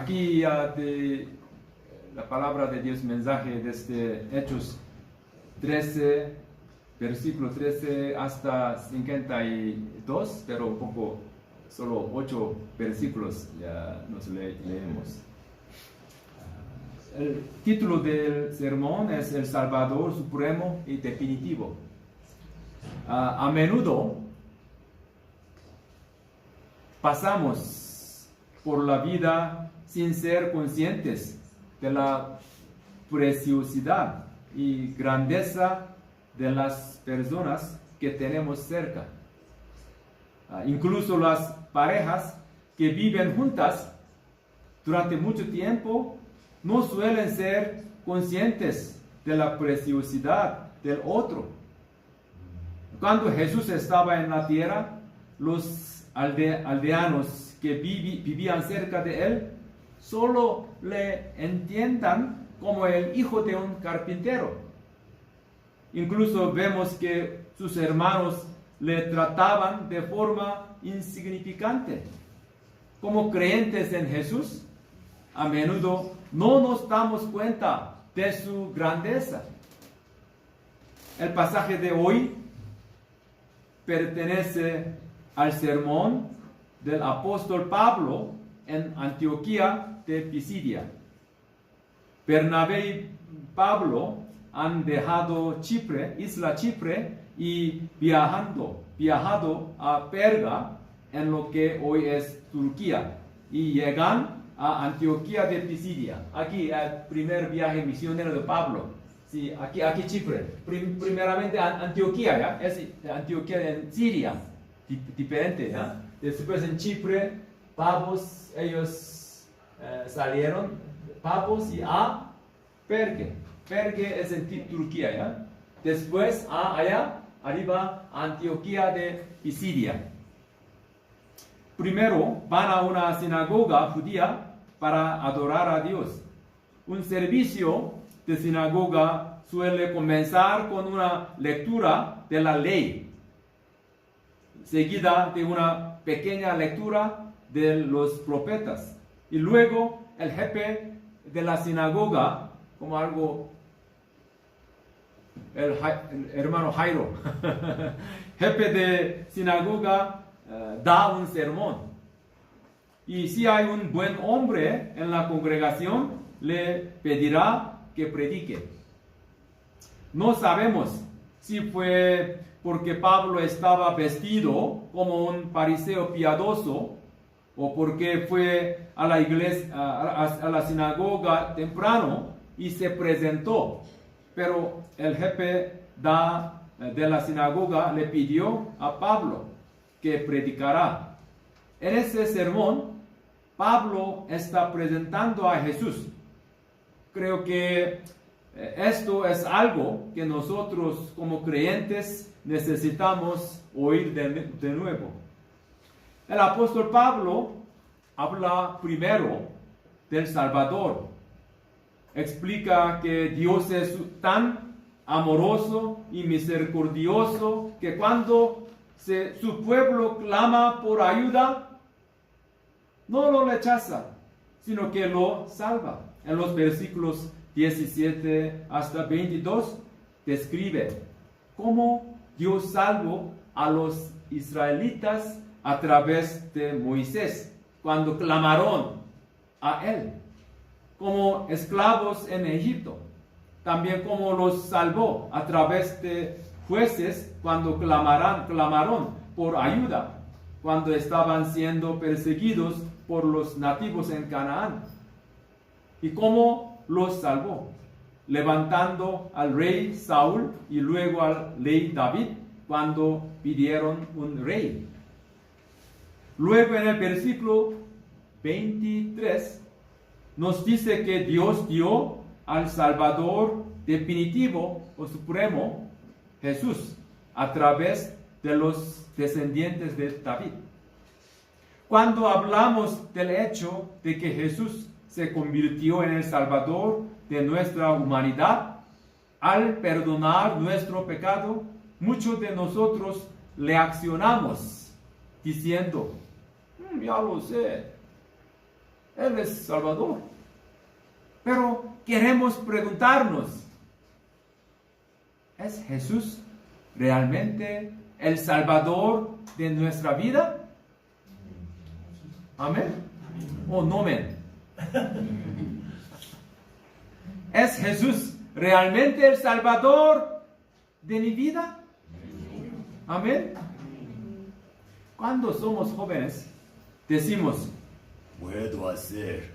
Aquí de la palabra de Dios, mensaje desde Hechos 13, versículo 13 hasta 52, pero un poco, solo 8 versículos ya nos leemos. El título del sermón es El Salvador Supremo y Definitivo. A menudo pasamos por la vida sin ser conscientes de la preciosidad y grandeza de las personas que tenemos cerca. Incluso las parejas que viven juntas durante mucho tiempo no suelen ser conscientes de la preciosidad del otro. Cuando Jesús estaba en la tierra, los aldeanos que vivían cerca de él solo le entiendan como el hijo de un carpintero. Incluso vemos que sus hermanos le trataban de forma insignificante. Como creyentes en Jesús, a menudo no nos damos cuenta de su grandeza. El pasaje de hoy pertenece al sermón del apóstol Pablo en Antioquía de Pisidia. Bernabé y Pablo han dejado isla Chipre y viajado a Perga, en lo que hoy es Turquía, y llegan a Antioquía de Pisidia. Aquí el primer viaje misionero de Pablo. Sí, aquí Chipre. Primeramente Antioquía, ¿ya? Es Antioquía en Siria, diferente, ¿ya? Después en Chipre, Pavos, ellos salieron, Pavos y a Perge. Perge es en Turquía, ¿ya? Después allá, arriba, Antioquía de Pisidia. Primero van a una sinagoga judía para adorar a Dios. Un servicio de sinagoga suele comenzar con una lectura de la ley, seguida de una pequeña lectura de los profetas. Y luego el jefe de la sinagoga, como algo, el hermano Jairo, jefe de sinagoga, da un sermón. Y si hay un buen hombre en la congregación, le pedirá que predique. No sabemos si fue porque Pablo estaba vestido como un fariseo piadoso o porque fue a la iglesia, a la sinagoga temprano y se presentó. Pero el jefe de la sinagoga le pidió a Pablo que predicará. En ese sermón, Pablo está presentando a Jesús. Creo que esto es algo que nosotros como creyentes necesitamos oír de nuevo. El apóstol Pablo habla primero del Salvador. Explica que Dios es tan amoroso y misericordioso que cuando su pueblo clama por ayuda, no lo rechaza, sino que lo salva. En los versículos 17 hasta 22 describe cómo Dios salvó a los israelitas a través de Moisés, cuando clamaron a él, como esclavos en Egipto. También como los salvó a través de jueces cuando clamaron por ayuda, cuando estaban siendo perseguidos por los nativos en Canaán. Y cómo los salvó, levantando al rey Saúl y luego al rey David cuando pidieron un rey. Luego en el versículo 23 nos dice que Dios dio al Salvador definitivo o supremo, Jesús, a través de los descendientes de David. Cuando hablamos del hecho de que Jesús se convirtió en el Salvador de nuestra humanidad, al perdonar nuestro pecado, muchos de nosotros reaccionamos diciendo, ya lo sé, Él es Salvador. Pero queremos preguntarnos, ¿es Jesús realmente el Salvador de nuestra vida? ¿Amén? ¿O no amén? ¿Es Jesús realmente el Salvador de mi vida? Amén. Cuando somos jóvenes, decimos, puedo hacer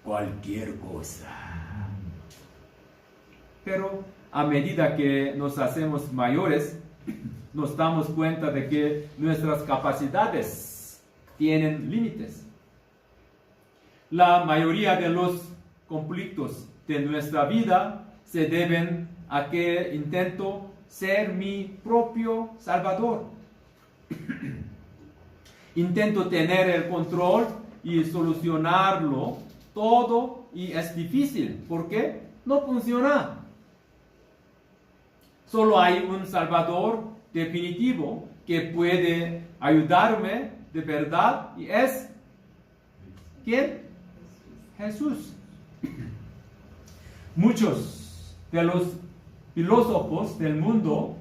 cualquier cosa. Pero a medida que nos hacemos mayores, nos damos cuenta de que nuestras capacidades tienen límites. La mayoría de los conflictos de nuestra vida se deben a que intento ser mi propio Salvador. Intento tener el control y solucionarlo todo y es difícil. ¿Por qué? No funciona. Solo hay un Salvador definitivo que puede ayudarme de verdad y es ¿quién? Jesús. Muchos de los filósofos del mundo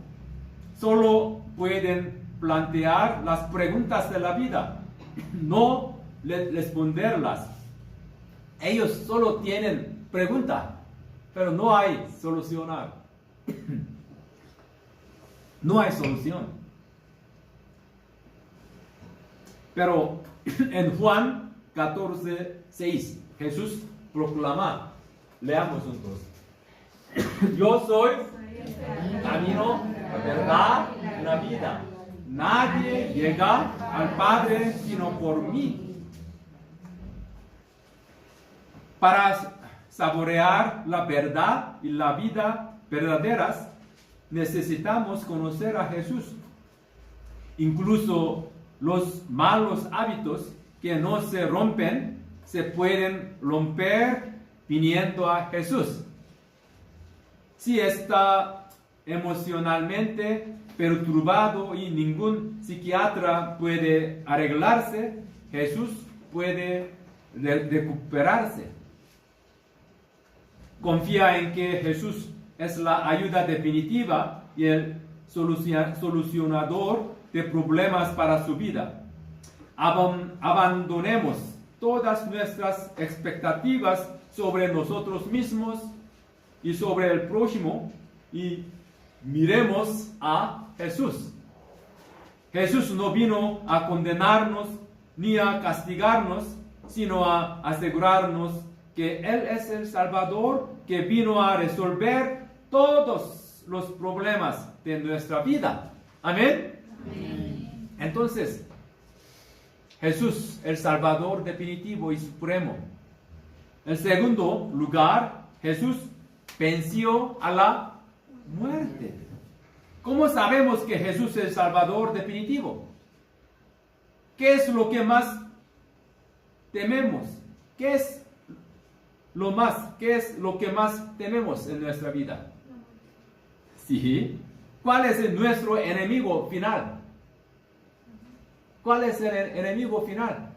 solo pueden plantear las preguntas de la vida, no responderlas. Ellos solo tienen pregunta, pero no hay solucionar. No hay solución. Pero en Juan 14:6, Jesús proclama, leamos juntos. Yo soy el camino, la verdad y la vida. Nadie llega al Padre sino por mí. Para saborear la verdad y la vida verdaderas, necesitamos conocer a Jesús. Incluso los malos hábitos que no se rompen, se pueden romper viniendo a Jesús. Si está emocionalmente perturbado y ningún psiquiatra puede arreglarse, Jesús puede recuperarse. Confía en que Jesús es la ayuda definitiva y el solucionador de problemas para su vida. Abandonemos todas nuestras expectativas sobre nosotros mismos y sobre el prójimo y miremos a Jesús. Jesús no vino a condenarnos ni a castigarnos, sino a asegurarnos que Él es el Salvador que vino a resolver todos los problemas de nuestra vida. Amén. Amén. Entonces, Jesús, el Salvador definitivo y supremo. En segundo lugar, Jesús venció a la muerte. ¿Cómo sabemos que Jesús es el Salvador definitivo? ¿Qué es lo que más tememos? ¿Qué es lo que más tememos en nuestra vida? Sí. ¿Cuál es nuestro enemigo final? ¿Cuál es el enemigo final?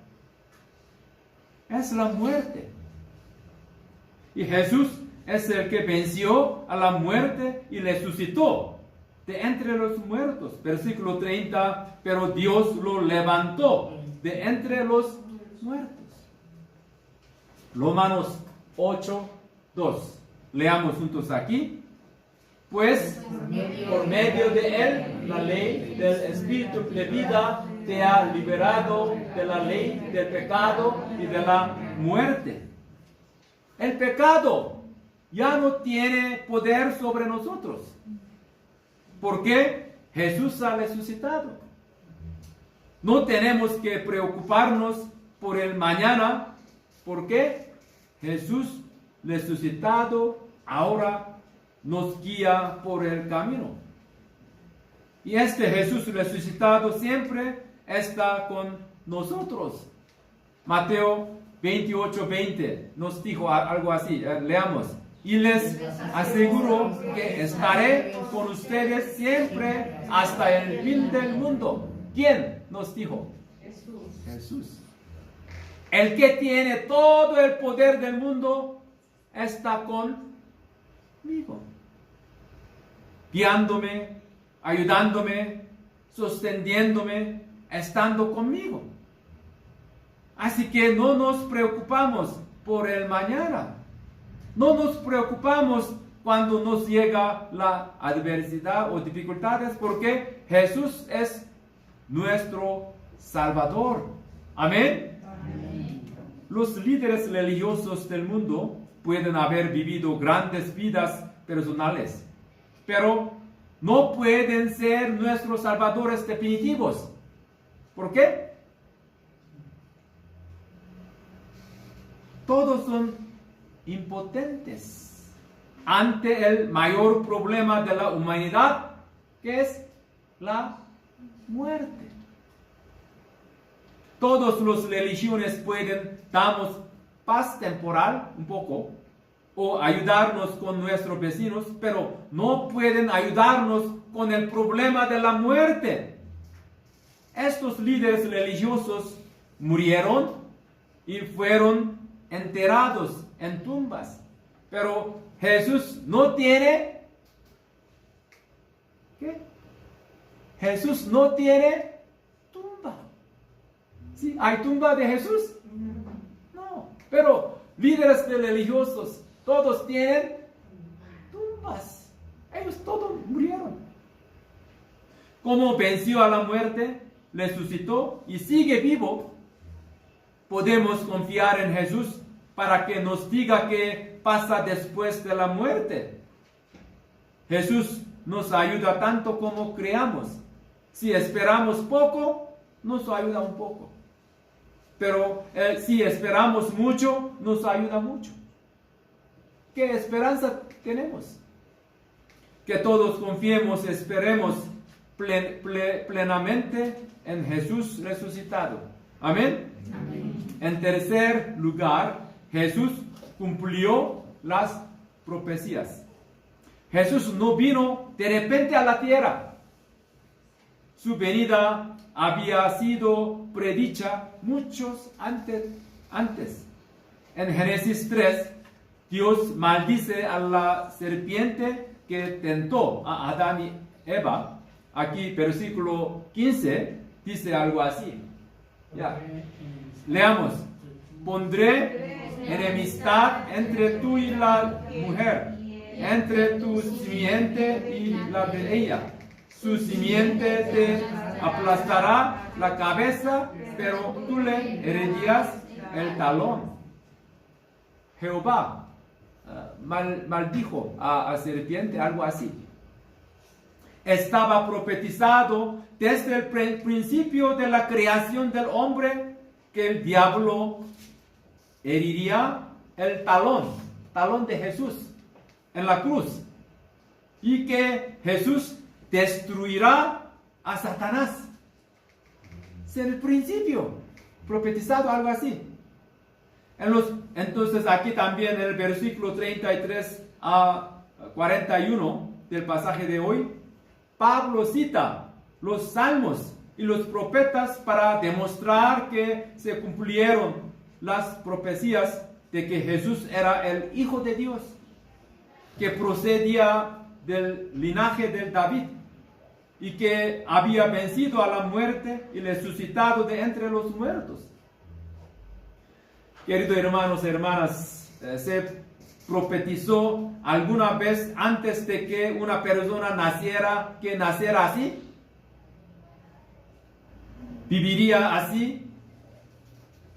Es la muerte. Y Jesús es el que venció a la muerte y resucitó de entre los muertos. Versículo 30, pero Dios lo levantó de entre los muertos. Romanos 8:2. Leamos juntos aquí. Pues por medio de él, la ley del Espíritu de vida te ha liberado de la ley del pecado y de la muerte. El pecado ya no tiene poder sobre nosotros, porque Jesús ha resucitado. No tenemos que preocuparnos por el mañana, porque Jesús resucitado ahora nos guía por el camino. Y este Jesús resucitado siempre está con nosotros. Mateo 28:20 nos dijo algo así. Leamos. Y les aseguro que estaré con ustedes siempre hasta el fin del mundo. ¿Quién nos dijo? Jesús. el que tiene todo el poder del mundo está conmigo, guiándome, ayudándome, sosteniéndome, estando conmigo. Así que no nos preocupamos por el mañana. No nos preocupamos cuando nos llega la adversidad o dificultades, porque Jesús es nuestro Salvador. Amén. Amén. Los líderes religiosos del mundo pueden haber vivido grandes vidas personales, pero no pueden ser nuestros salvadores definitivos. ¿Por qué? Todos son impotentes ante el mayor problema de la humanidad, que es la muerte. Todas las religiones pueden darnos paz temporal un poco o ayudarnos con nuestros vecinos, pero no pueden ayudarnos con el problema de la muerte. Estos líderes religiosos murieron y fueron enterrados en tumbas, pero Jesús no tiene ¿qué? Jesús no tiene tumba. ¿Sí? ¿Hay tumba de Jesús? No, pero líderes religiosos todos tienen tumbas. Ellos todos murieron. Como venció a la muerte, resucitó y sigue vivo, podemos confiar en Jesús para que nos diga qué pasa después de la muerte. Jesús nos ayuda tanto como creamos. Si esperamos poco, nos ayuda un poco. Pero si esperamos mucho, nos ayuda mucho. ¿Qué esperanza tenemos? Que todos confiemos, esperemos plenamente en Jesús resucitado. Amén. Amén. En tercer lugar, Jesús cumplió las profecías. Jesús no vino de repente a la tierra. Su venida había sido predicha muchos antes. En Génesis 3, Dios maldice a la serpiente que tentó a Adán y Eva. Aquí, versículo 15, dice algo así. Ya. Leamos. Pondré enemistad entre tú y la mujer, entre tu simiente y la de ella. Su simiente te aplastará la cabeza, pero tú le herirás el talón. Jehová maldijo a la serpiente, algo así. Estaba profetizado desde el principio de la creación del hombre que el diablo heriría el talón de Jesús en la cruz, y que Jesús destruirá a Satanás. Es el principio profetizado, algo así. Entonces aquí también en el versículo 33 a 41 del pasaje de hoy, Pablo cita los salmos y los profetas para demostrar que se cumplieron las profecías de que Jesús era el Hijo de Dios, que procedía del linaje de David y que había vencido a la muerte y resucitado de entre los muertos. Queridos hermanos y hermanas, se profetizó alguna vez antes de que una persona naciera, que naciera así, viviría así,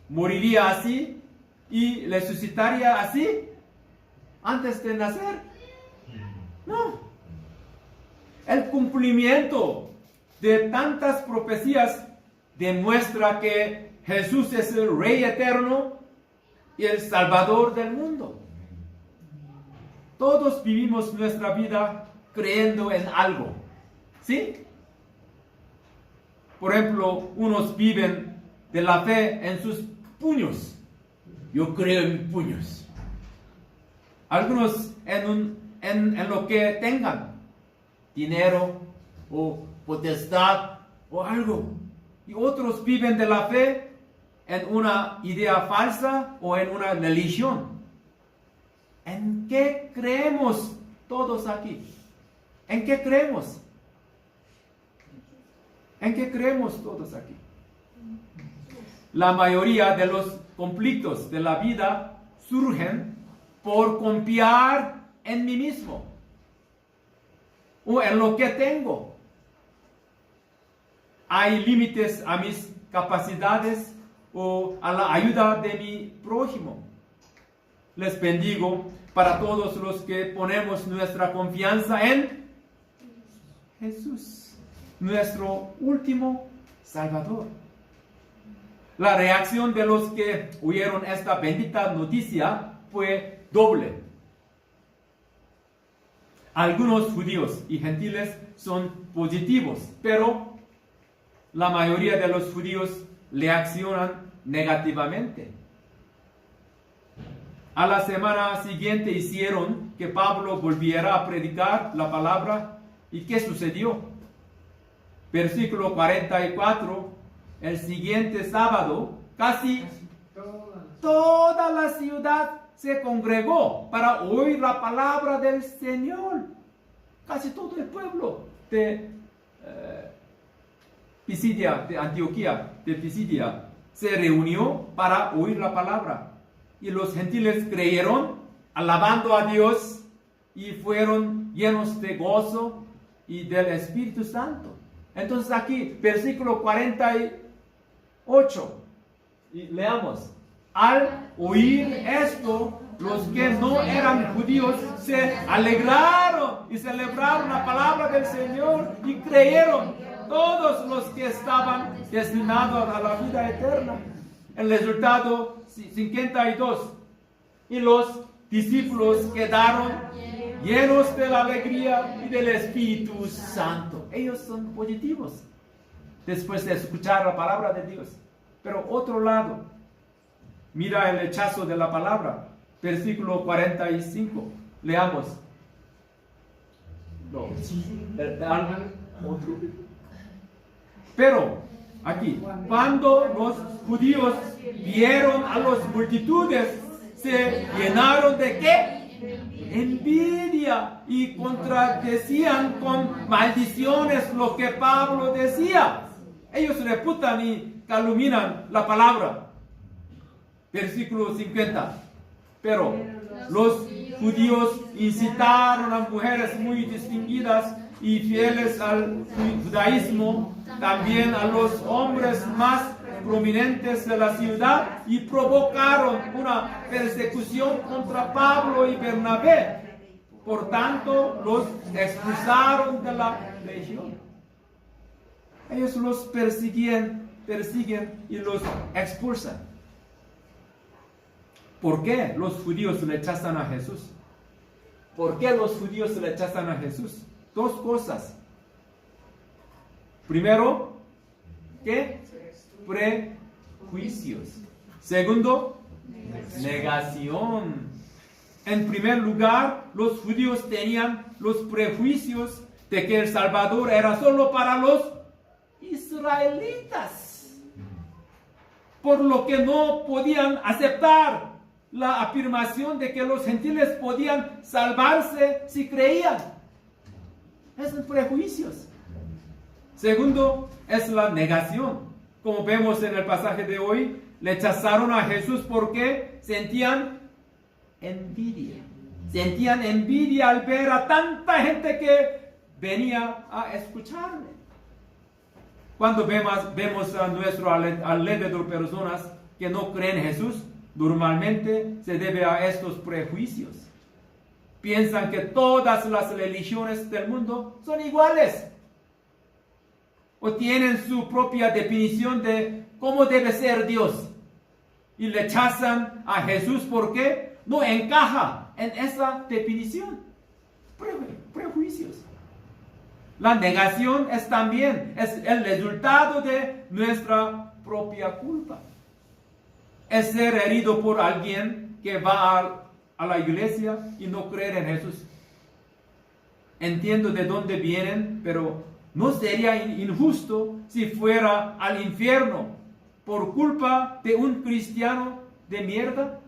moriría así y resucitaría así antes de nacer. No. El cumplimiento de tantas profecías demuestra que Jesús es el Rey eterno y el Salvador del mundo. Todos vivimos nuestra vida creyendo en algo, ¿sí? Por ejemplo, unos viven de la fe en sus puños. Yo creo en mis puños. Algunos en lo que tengan, dinero o potestad o algo. Y otros viven de la fe en una idea falsa o en una religión. ¿En qué creemos todos aquí? ¿En qué creemos? ¿En qué creemos todos aquí? La mayoría de los conflictos de la vida surgen por confiar en mí mismo o en lo que tengo. Hay límites a mis capacidades o a la ayuda de mi prójimo. Les bendigo para todos los que ponemos nuestra confianza en Jesús, nuestro último Salvador. La reacción de los que oyeron esta bendita noticia fue doble. Algunos judíos y gentiles son positivos, pero la mayoría de los judíos reaccionan negativamente. A la semana siguiente hicieron que Pablo volviera a predicar la palabra. ¿Y qué sucedió? Versículo 44. El siguiente sábado, casi toda la ciudad se congregó para oír la palabra del Señor. Casi todo el pueblo de Pisidia, de Antioquía, de Pisidia, se reunió para oír la palabra. Y los gentiles creyeron, alabando a Dios, y fueron llenos de gozo y del Espíritu Santo. Entonces aquí, versículo 48, y leamos. Al oír esto, los que no eran judíos se alegraron y celebraron la palabra del Señor y creyeron todos los que estaban destinados a la vida eterna. El resultado 52. Y los discípulos quedaron llenos de la alegría y del Espíritu Santo. Ellos son positivos después de escuchar la palabra de Dios. Pero otro lado, mira el rechazo de la palabra. Versículo 45. Leamos. No. Otro. Pero aquí, cuando los judíos vieron a las multitudes, se llenaron de ¿qué? Envidia, y contradecían con maldiciones lo que Pablo decía. Ellos reputan y calumnian la palabra. Versículo 50. Pero los judíos incitaron a mujeres muy distinguidas y fieles al judaísmo, también a los hombres más prominentes de la ciudad, y provocaron una persecución contra Pablo y Bernabé. Por tanto, los expulsaron de la legión. Ellos los persiguen y los expulsan. ¿Por qué los judíos rechazan a Jesús? ¿Por qué los judíos rechazan a Jesús? Dos cosas. Primero, ¿qué? Prejuicios. Segundo, negación. En primer lugar, los judíos tenían los prejuicios de que el Salvador era solo para los israelitas, por lo que no podían aceptar la afirmación de que los gentiles podían salvarse si creían. Esos prejuicios. Segundo, es la negación. Como vemos en el pasaje de hoy, rechazaron a Jesús porque sentían envidia. Sentían envidia al ver a tanta gente que venía a escucharle. Cuando vemos a nuestro alrededor personas que no creen en Jesús, normalmente se debe a estos prejuicios. Piensan que todas las religiones del mundo son iguales, o tienen su propia definición de cómo debe ser Dios, y rechazan a Jesús porque no encaja en esa definición. Prejuicios. La negación es también el resultado de nuestra propia culpa. Es ser herido por alguien que va a la iglesia y no creer en Jesús. Entiendo de dónde vienen, pero no sería injusto si fuera al infierno por culpa de un cristiano de mierda?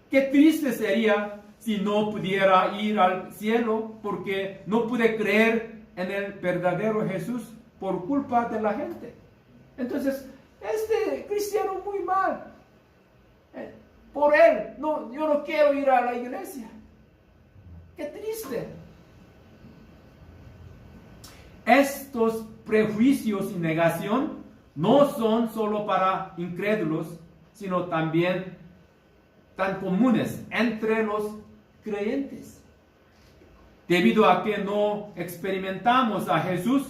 Qué triste sería si no pudiera ir al cielo porque no pude creer en el verdadero Jesús por culpa de la gente. Entonces, este cristiano muy mal. Por él, no, yo no quiero ir a la iglesia. Qué triste. Estos prejuicios y negación no son solo para incrédulos, sino también tan comunes entre los creyentes. Debido a que no experimentamos a Jesús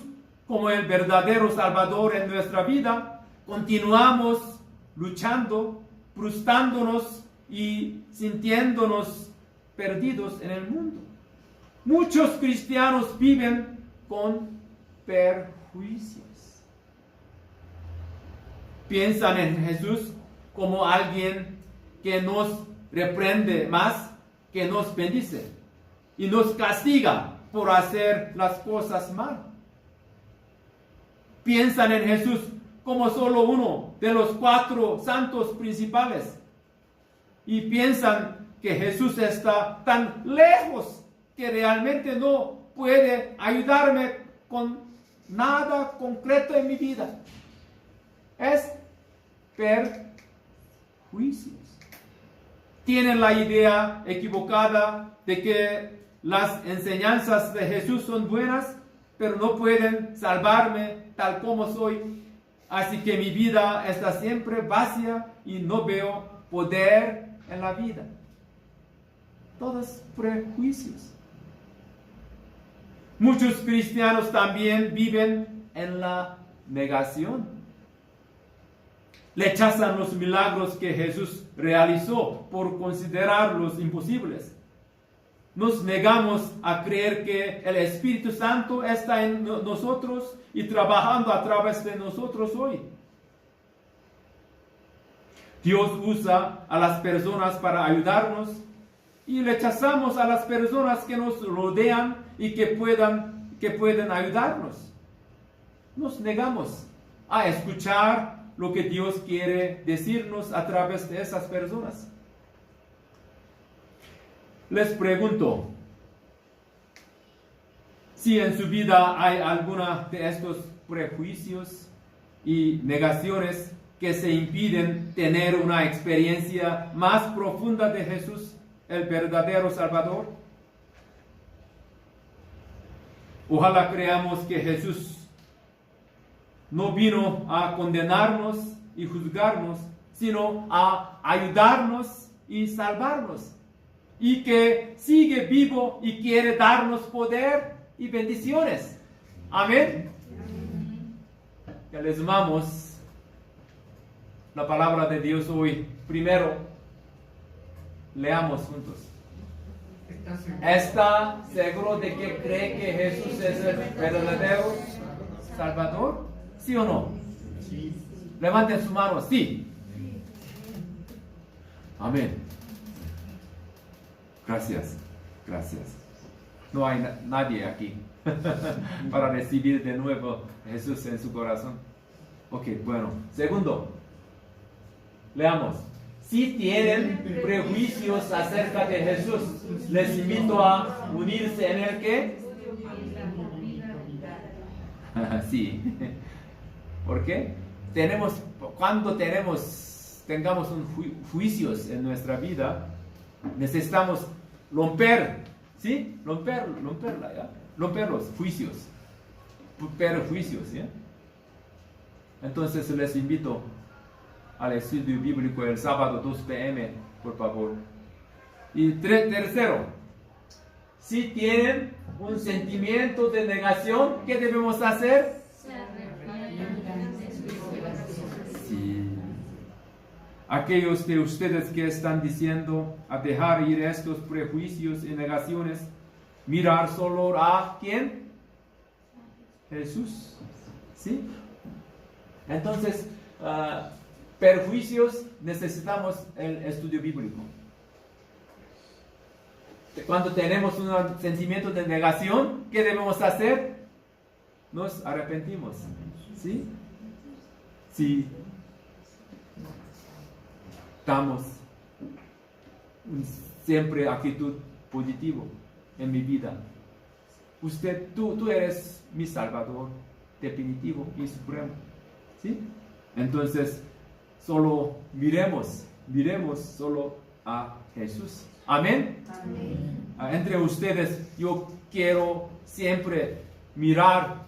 como el verdadero Salvador en nuestra vida, continuamos luchando, frustrándonos y sintiéndonos perdidos en el mundo. Muchos cristianos viven con perjuicios. Piensan en Jesús como alguien que nos reprende más que nos bendice y nos castiga por hacer las cosas mal. Piensan en Jesús como solo uno de los 4 santos principales y piensan que Jesús está tan lejos que realmente no puede ayudarme con nada concreto en mi vida. Es perjuicios. Tienen la idea equivocada de que las enseñanzas de Jesús son buenas, pero no pueden salvarme tal como soy. Así que mi vida está siempre vacía y no veo poder en la vida. Todos prejuicios. Muchos cristianos también viven en la negación. Rechazan los milagros que Jesús realizó por considerarlos imposibles. Nos negamos a creer que el Espíritu Santo está en nosotros y trabajando a través de nosotros hoy. Dios usa a las personas para ayudarnos y rechazamos a las personas que nos rodean y que pueden ayudarnos. Nos negamos a escuchar lo que Dios quiere decirnos a través de esas personas. Les pregunto, si en su vida hay alguna de estos prejuicios y negaciones que se impiden tener una experiencia más profunda de Jesús, el verdadero Salvador. Ojalá creamos que Jesús no vino a condenarnos y juzgarnos, sino a ayudarnos y salvarnos. Y que sigue vivo y quiere darnos poder y bendiciones. Amén. Que les amamos la palabra de Dios hoy. Primero, leamos juntos. ¿Está seguro de que cree que Jesús es el verdadero Salvador? ¿Sí o no? Sí. Levanten su mano. Sí. Amén. Gracias. Gracias. No hay nadie aquí para recibir de nuevo a Jesús en su corazón. Ok, bueno. Segundo, leamos. Si tienen prejuicios acerca de Jesús, les invito a unirse en el ¿qué? Sí. ¿Por qué? Cuando tengamos juicios en nuestra vida, necesitamos romper, ¿sí? Romper los juicios, perjuicios, ¿sí? Entonces les invito al estudio bíblico el sábado 2 p.m., por favor. Y tercero, si tienen un sentimiento de negación, ¿qué debemos hacer? Sí. Aquellos de ustedes que están diciendo a dejar ir estos prejuicios y negaciones, mirar solo a ¿quién? Jesús. ¿Sí? Entonces, perjuicios, necesitamos el estudio bíblico. Cuando tenemos un sentimiento de negación, ¿qué debemos hacer? Nos arrepentimos. ¿Sí? si damos siempre actitud positiva en mi vida. Tú eres mi Salvador definitivo y supremo, ¿sí? Entonces, solo miremos solo a Jesús. Amén. Amén. Entre ustedes, yo quiero siempre mirar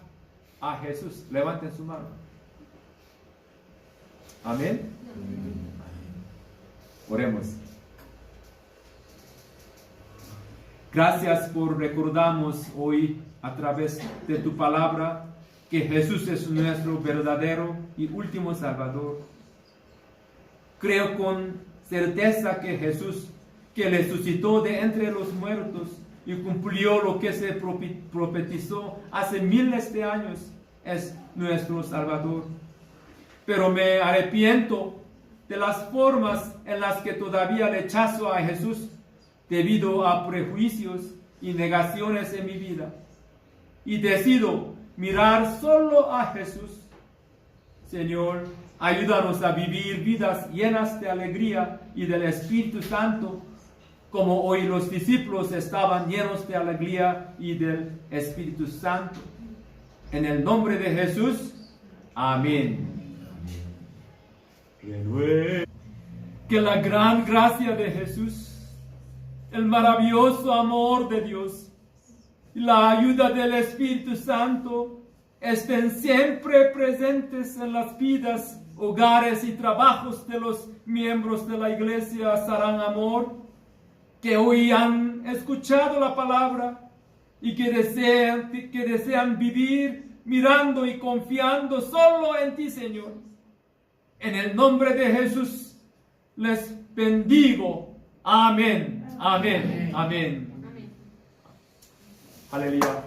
a Jesús. Levanten su mano. Amén. Oremos. Gracias por recordarnos hoy a través de tu palabra que Jesús es nuestro verdadero y último Salvador. Creo con certeza que Jesús, que resucitó de entre los muertos y cumplió lo que se profetizó hace miles de años, es nuestro Salvador. Pero me arrepiento de las formas en las que todavía rechazo a Jesús debido a prejuicios y negaciones en mi vida. Y decido mirar solo a Jesús. Señor, ayúdanos a vivir vidas llenas de alegría y del Espíritu Santo, como hoy los discípulos estaban llenos de alegría y del Espíritu Santo. En el nombre de Jesús, amén. Que la gran gracia de Jesús, el maravilloso amor de Dios y la ayuda del Espíritu Santo estén siempre presentes en las vidas, hogares y trabajos de los miembros de la Iglesia Sarán Amor, que hoy han escuchado la palabra y que desean vivir mirando y confiando solo en ti, Señor. En el nombre de Jesús les bendigo. Amén. Amén. Amén. Aleluya.